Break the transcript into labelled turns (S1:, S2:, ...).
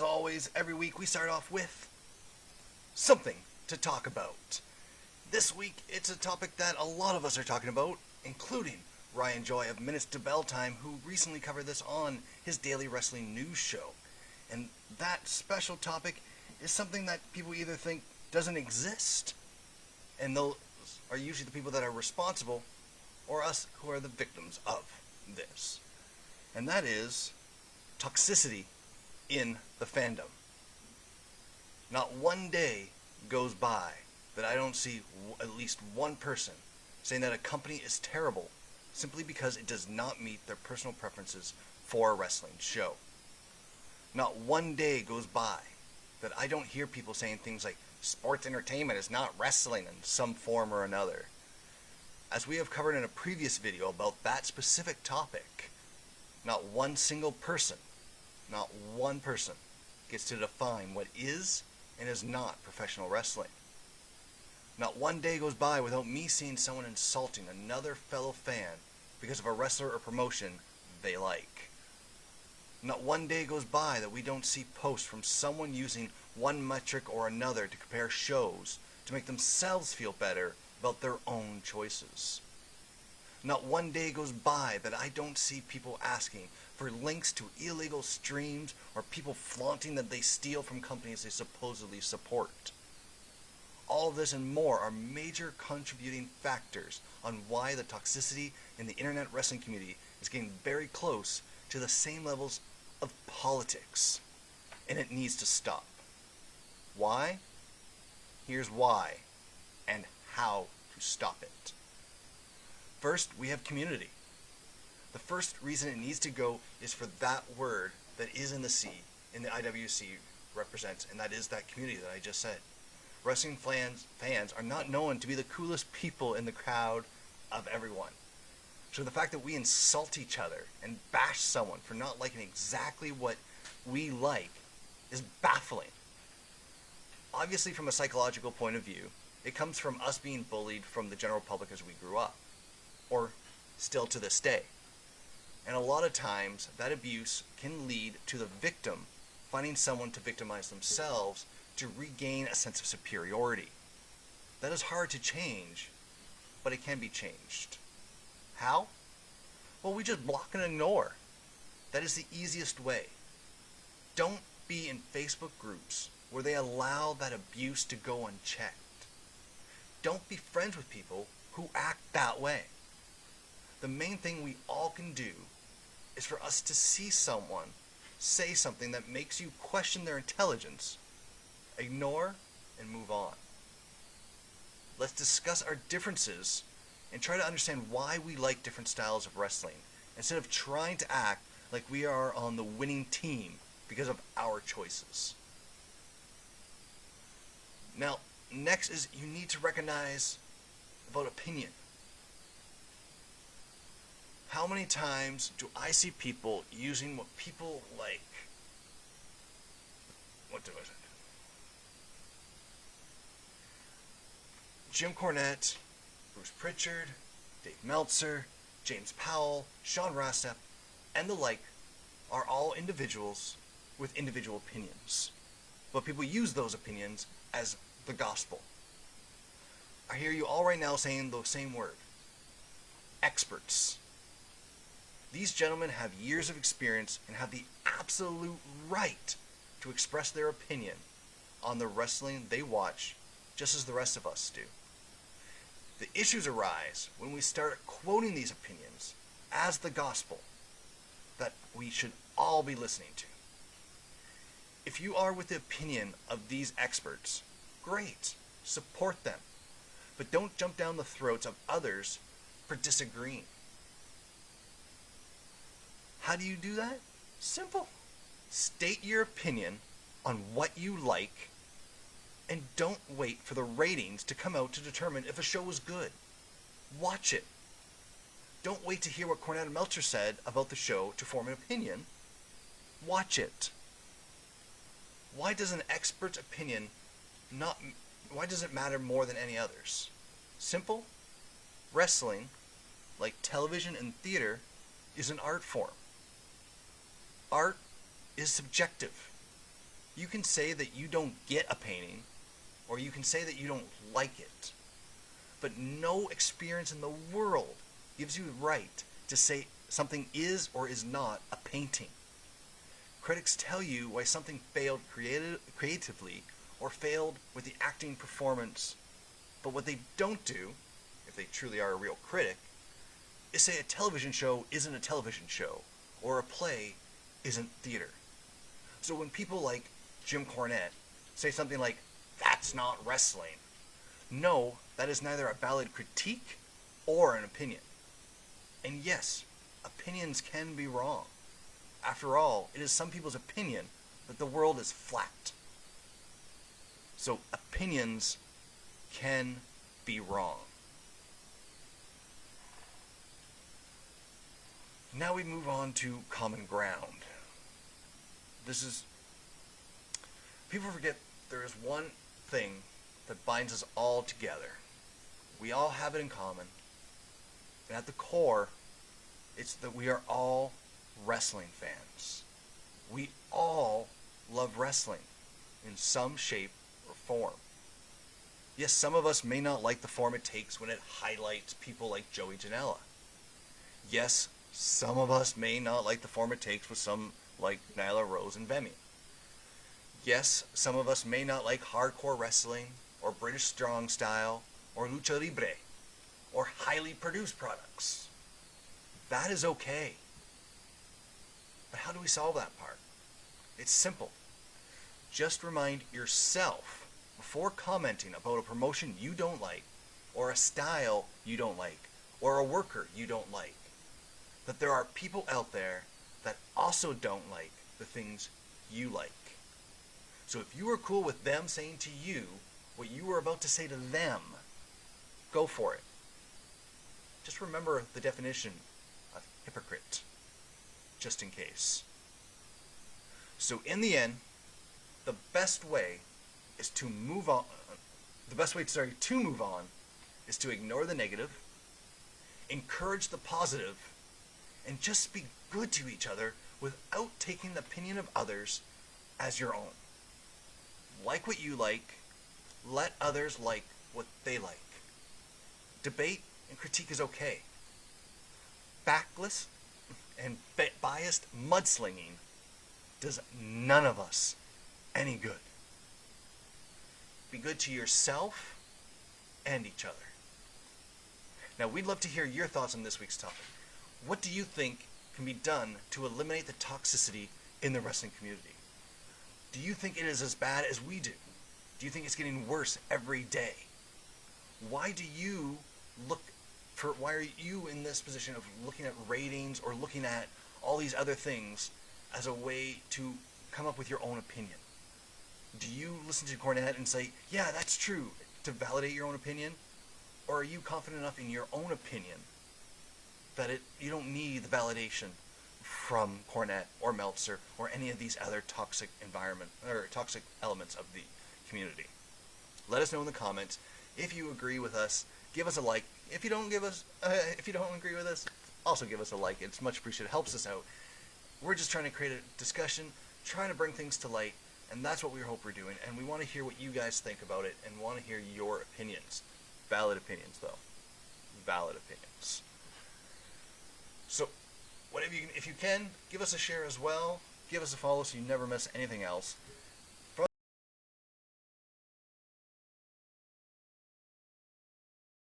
S1: always, every week we start off with something to talk about. This week, it's a topic that a lot of us are talking about, including Ryan Joy of Minutes to Bell Time, who recently covered this on his daily wrestling news show. And that special topic is something that people either think doesn't exist, and those are usually the people that are responsible, or us who are the victims of this. And that is toxicity in the fandom. Not one day goes by that I don't see at least one person saying that a company is terrible simply because it does not meet their personal preferences for a wrestling show. Not one day goes by that I don't hear people saying things like sports entertainment is not wrestling in some form or another. As we have covered in a previous video about that specific topic, not one single person, not one person gets to define what is and is not professional wrestling. Not one day goes by without me seeing someone insulting another fellow fan because of a wrestler or promotion they like. Not one day goes by that we don't see posts from someone using one metric or another to compare shows to make themselves feel better about their own choices. Not one day goes by that I don't see people asking for links to illegal streams or people flaunting that they steal from companies they supposedly support. All of this and more are major contributing factors on why the toxicity in the internet wrestling community is getting very close to the same levels of politics, and it needs to stop. Why? Here's why and how to stop it. First, we have community. The first reason it needs to go is for that word that is in the C, in the IWC represents, and that is that community that I just said. Wrestling fans are not known to be the coolest people in the crowd of everyone. So the fact that we insult each other and bash someone for not liking exactly what we like is baffling. Obviously, from a psychological point of view, it comes from us being bullied from the general public as we grew up, or still to this day. And a lot of times, that abuse can lead to the victim finding someone to victimize themselves to regain a sense of superiority. That is hard to change, but it can be changed. How? Well, we just block and ignore. That is the easiest way. Don't be in Facebook groups where they allow that abuse to go unchecked. Don't be friends with people who act that way. The main thing we all can do is for us to see someone say something that makes you question their intelligence, ignore, and move on. Let's discuss our differences and try to understand why we like different styles of wrestling, instead of trying to act like we are on the winning team because of our choices. Now, next is you need to recognize about opinion. How many times do I see people using what people like? What do I say? Jim Cornette, Bruce Pritchard, Dave Meltzer, James Powell, Sean Ross Sapp, and the like are all individuals with individual opinions. But people use those opinions as the gospel. I hear you all right now saying the same word. Experts. These gentlemen have years of experience and have the absolute right to express their opinion on the wrestling they watch, just as the rest of us do. The issues arise when we start quoting these opinions as the gospel that we should all be listening to. If you are with the opinion of these experts, great, support them. But don't jump down the throats of others for disagreeing. How do you do that? Simple. State your opinion on what you like, and don't wait for the ratings to come out to determine if a show is good. Watch it. Don't wait to hear what Cornette and Meltzer said about the show to form an opinion. Watch it. Why does an expert's opinion why does it matter more than any others? Simple. Wrestling, like television and theater, is an art form. Art is subjective. You can say that you don't get a painting, or you can say that you don't like it. But no experience in the world gives you the right to say something is or is not a painting. Critics tell you why something failed creatively or failed with the acting performance, but what they don't do, if they truly are a real critic, is say a television show isn't a television show, or a play isn't theater. So when people like Jim Cornette say something like, "That's not wrestling," no, that is neither a valid critique or an opinion. And yes, opinions can be wrong. After all, it is some people's opinion that the world is flat. So opinions can be wrong. Now we move on to common ground. People forget there is one thing that binds us all together. We all have it in common. And at the core, it's that we are all wrestling fans. We all love wrestling in some shape or form. Yes, some of us may not like the form it takes when it highlights people like Joey Janela. Yes, some of us may not like the form it takes with some like Nyla Rose and Vemi. Yes, some of us may not like hardcore wrestling, or British strong style, or lucha libre, or highly produced products. That is okay. But how do we solve that part? It's simple. Just remind yourself, before commenting about a promotion you don't like, or a style you don't like, or a worker you don't like, that there are people out there that also don't like the things you like. So if you are cool with them saying to you what you were about to say to them, go for it. Just remember the definition of hypocrite, just in case. So in the end, the best way to move on is to ignore the negative, encourage the positive, and just be good to each other without taking the opinion of others as your own. Like what you like, let others like what they like. Debate and critique is okay. Backless and biased mudslinging does none of us any good. Be good to yourself and each other. Now, we'd love to hear your thoughts on this week's topic. What do you think can be done to eliminate the toxicity in the wrestling community? Do you think it is as bad as we do? Do you think it's getting worse every day? Why are you in this position of looking at ratings or looking at all these other things as a way to come up with your own opinion? Do you listen to Cornette and say, yeah, that's true, to validate your own opinion? Or are you confident enough in your own opinion that you don't need the validation from Cornette or Meltzer or any of these other toxic elements of the community? Let us know in the comments. If you agree with us, give us a like. If you don't agree with us, also give us a like. It's much appreciated. It helps us out. We're just trying to create a discussion, trying to bring things to light, and that's what we hope we're doing. And we want to hear what you guys think about it and want to hear your opinions. Valid opinions, though. Valid opinions. So, if you can, give us a share as well. Give us a follow so you never miss anything else.